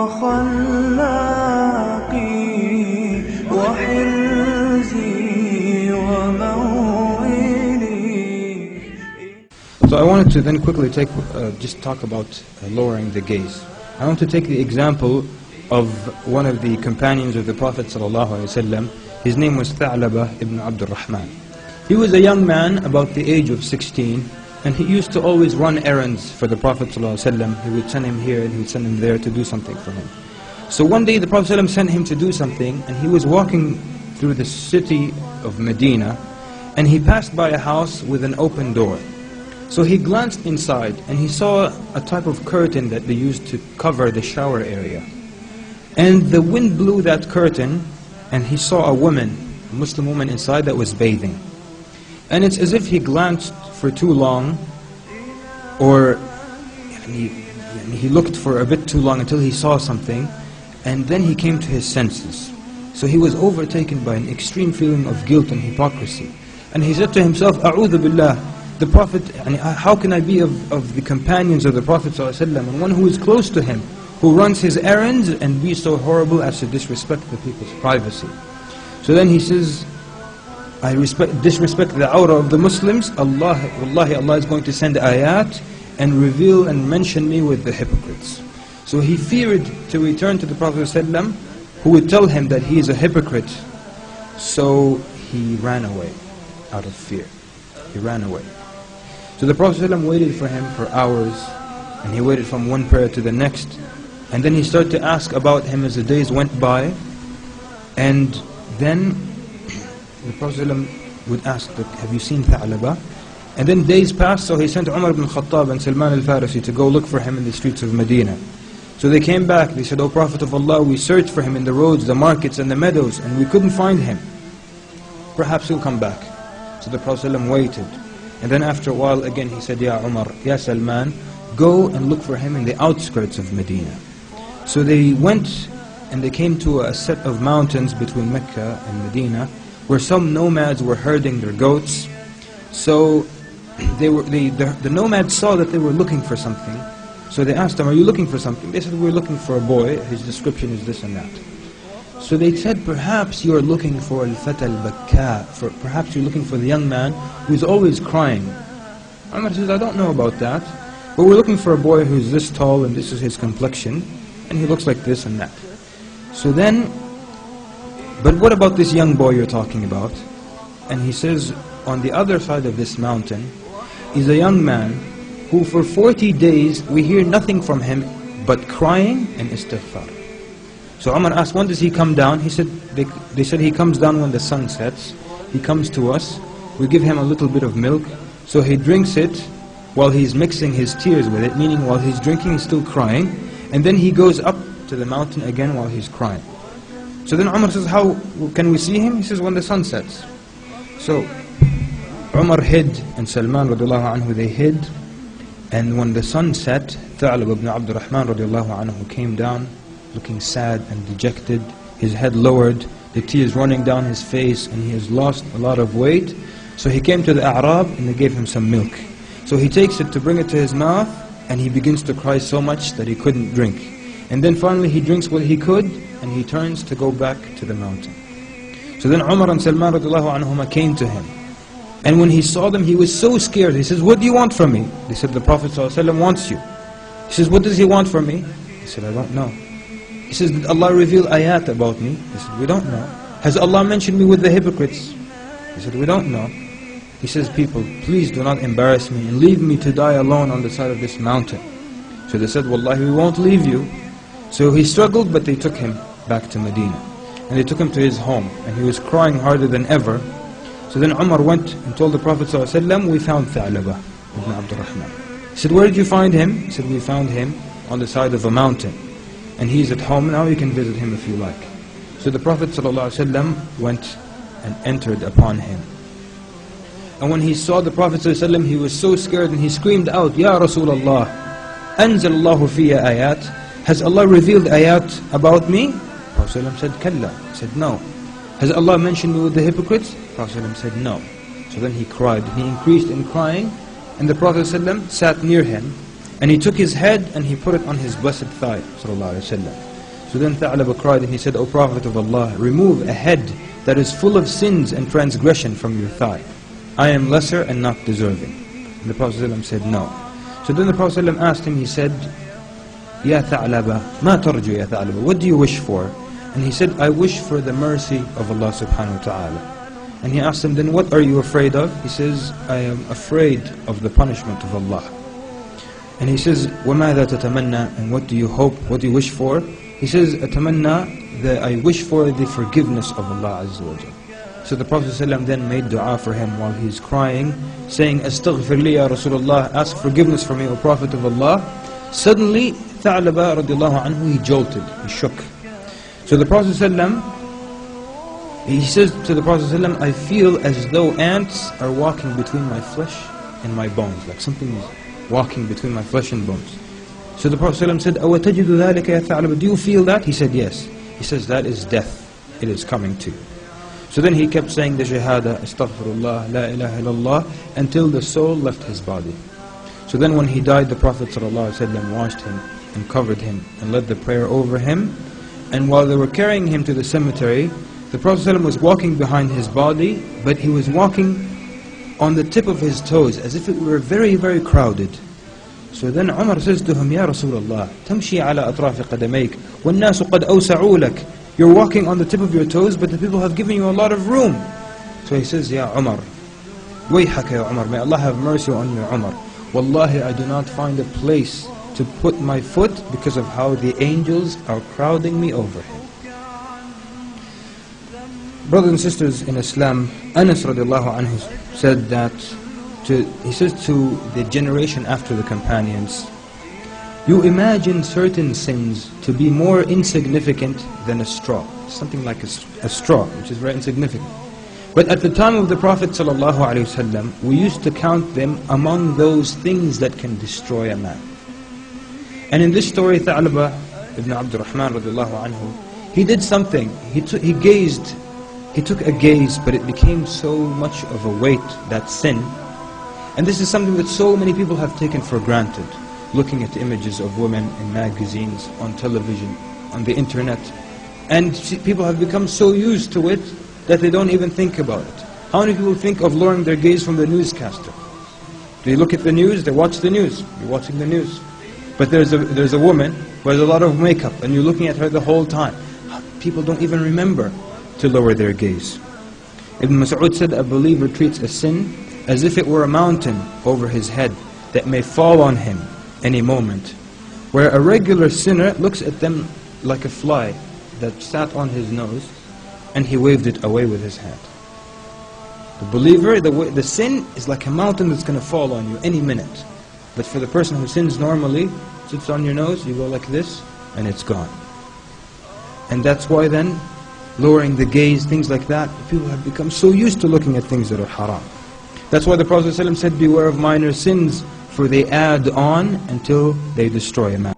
وخلاقي وحرزي وموئلي. So I wanted to then quickly just talk about lowering the gaze. I want to take the example of one of the companions of the Prophet ﷺ. His name was Tha'laba ibn Abdul Rahman. He was a young man about the age of 16, and he used to always run errands for the Prophet ﷺ. He would send him here and he would send him there to do something for him. So one day the Prophet ﷺ sent him to do something, and he was walking through the city of Medina, and he passed by a house with an open door. So he glanced inside and he saw a type of curtain that they used to cover the shower area. And the wind blew that curtain, and he saw a woman, a Muslim woman inside that was bathing. And it's as if he glanced for too long, or he looked for a bit too long until he saw something, and then he came to his senses. So he was overtaken by an extreme feeling of guilt and hypocrisy. And he said to himself, A'udhu Billah, the Prophet, how can I be of the companions of the Prophet ﷺ, and one who is close to him, who runs his errands, and be so horrible as to disrespect the people's privacy? So then he says, I disrespect the awrah of the Muslims. Wallahi, Allah is going to send ayat and reveal and mention me with the hypocrites. So he feared to return to the Prophet ﷺ, who would tell him that he is a hypocrite. So he ran away out of fear. He ran away. So the Prophet ﷺ waited for him for hours, and he waited from one prayer to the next, and then he started to ask about him as the days went by. And then the Prophet ﷺ would ask, have you seen Tha'laba? And then days passed, so he sent Umar ibn Khattab and Salman al-Farisi to go look for him in the streets of Medina. So they came back, they said, O Prophet of Allah, we searched for him in the roads, the markets and the meadows, and we couldn't find him. Perhaps he'll come back. So the Prophet ﷺ waited. And then after a while again he said, Ya Umar, Ya Salman, go and look for him in the outskirts of Medina. So they went and they came to a set of mountains between Mecca and Medina, where some nomads were herding their goats. So the nomads saw that they were looking for something. So they asked them, are you looking for something? They said, we're looking for a boy, his description is this and that. So they said, perhaps you are looking for al-fata al-bakka, perhaps you're looking for the young man who's always crying. Umar says, I don't know about that, but we're looking for a boy who's this tall and this is his complexion, and he looks like this and that. So then, but what about this young boy you're talking about? And he says, on the other side of this mountain is a young man who for 40 days we hear nothing from him but crying and istighfar. So Umar asked, when does he come down? He said, they said he comes down when the sun sets. He comes to us, we give him a little bit of milk, so he drinks it while he's mixing his tears with it, meaning while he's drinking he's still crying, and then he goes up to the mountain again while he's crying. So then Umar says, how can we see him? He says, when the sun sets. So Umar hid, and Salman radiallahu anhu, they hid, and when the sun set, Tha'laba ibn Abdul Rahman radiallahu anhu came down, looking sad and dejected, his head lowered, the tears running down his face, and he has lost a lot of weight. So he came to the A'rab and they gave him some milk. So he takes it to bring it to his mouth, and he begins to cry so much that he couldn't drink. And then finally he drinks what he could, and he turns to go back to the mountain. So then Umar and Salman radiallahu anhuma came to him. And when he saw them, he was so scared. He says, what do you want from me? They said, the Prophet ﷺ wants you. He says, what does he want from me? He said, I don't know. He says, did Allah reveal ayat about me? He said, we don't know. Has Allah mentioned me with the hypocrites? He said, we don't know. He says, people, please do not embarrass me and leave me to die alone on the side of this mountain. So they said, wallahi, we won't leave you. So he struggled, but they took him back to Medina. And they took him to his home, and he was crying harder than ever. So then Umar went and told the Prophet ﷺ, we found Tha'laba ibn Abdul Rahman. He said, where did you find him? He said, we found him on the side of a mountain. And he's at home now, you can visit him if you like. So the Prophet ﷺ went and entered upon him. And when he saw the Prophet ﷺ, he was so scared and he screamed out, Ya Rasulullah, Anzal Allahu fiyya ayat. Has Allah revealed ayat about me? Prophet ﷺ said, Kalla. He said, no. Has Allah mentioned me with the hypocrites? Prophet ﷺ said, no. So then he cried, and he increased in crying, and the Prophet ﷺ sat near him, and he took his head and he put it on his blessed thigh, sallallahu alaihi wasallam. So then Tha'laba cried and he said, O Prophet of Allah, remove a head that is full of sins and transgression from your thigh. I am lesser and not deserving. And the Prophet ﷺ said, no. So then the Prophet ﷺ asked him, he said, Ya Tha'laba, ma tarju ya Tha'laba, what do you wish for? And he said, I wish for the mercy of Allah subhanahu wa ta'ala. And he asked him, then what are you afraid of? He says, I am afraid of the punishment of Allah. And he says, وَمَاذَا تَتَمَنَّى, and what do you hope, what do you wish for? He says, أَتَمَنَّى, that I wish for the forgiveness of Allah Azza wa Jal. So the Prophet ﷺ then made dua for him while he's crying, saying, أَسْتَغْفِرْ لِي يَا رَسُولَ اللَّهِ, ask forgiveness for me, O Prophet of Allah. Suddenly, Tha'laba radiallahu anhu, he jolted, he shook. So the Prophet ﷺ, he says to the Prophet ﷺ, I feel as though ants are walking between my flesh and my bones, like something is walking between my flesh and bones. So the Prophet ﷺ said, أَوَتَجِدُ ذَلِكَ يَا ثَعْلَبَ, do you feel that? He said, yes. He says, that is death. It is coming too. So then he kept saying the shahada, astaghfirullah, la ilaha illallah, until the soul left his body. So then when he died, the Prophet ﷺ washed him and covered him and led the prayer over him. And while they were carrying him to the cemetery, the Prophet ﷺ was walking behind his body, but he was walking on the tip of his toes, as if it were very, very crowded. So then Umar says to him, Ya Rasulullah, تمشي على أطراف قدميك والناس قد أوسعوا لك. You're walking on the tip of your toes, but the people have given you a lot of room. So he says, Ya Umar, ويحك يا Umar, may Allah have mercy on you, Umar. Wallahi, I do not find a place to put my foot because of how the angels are crowding me over him. Brothers and sisters in Islam, Anas radiallahu anhu said that, he says to the generation after the companions, you imagine certain sins to be more insignificant than a straw. Something like a straw, which is very insignificant. But at the time of the Prophet ﷺ, we used to count them among those things that can destroy a man. And in this story, Tha'laba ibn Abdurrahman radiallahu anhu, he did something. He took a gaze, but it became so much of a weight, that sin. And this is something that so many people have taken for granted. Looking at images of women in magazines, on television, on the internet. And people have become so used to it that they don't even think about it. How many people think of lowering their gaze from the newscaster? They look at the news, they watch the news. You're watching the news. But there's a woman who has a lot of makeup and you're looking at her the whole time. People don't even remember to lower their gaze. Ibn Mas'ud said, a believer treats a sin as if it were a mountain over his head that may fall on him any moment, where a regular sinner looks at them like a fly that sat on his nose and he waved it away with his hand. The believer, the sin is like a mountain that's going to fall on you any minute. But for the person who sins normally, sits on your nose, you go like this and it's gone. And that's why then, lowering the gaze, things like that, people have become so used to looking at things that are haram. That's why the Prophet ﷺ said, beware of minor sins, for they add on until they destroy a man.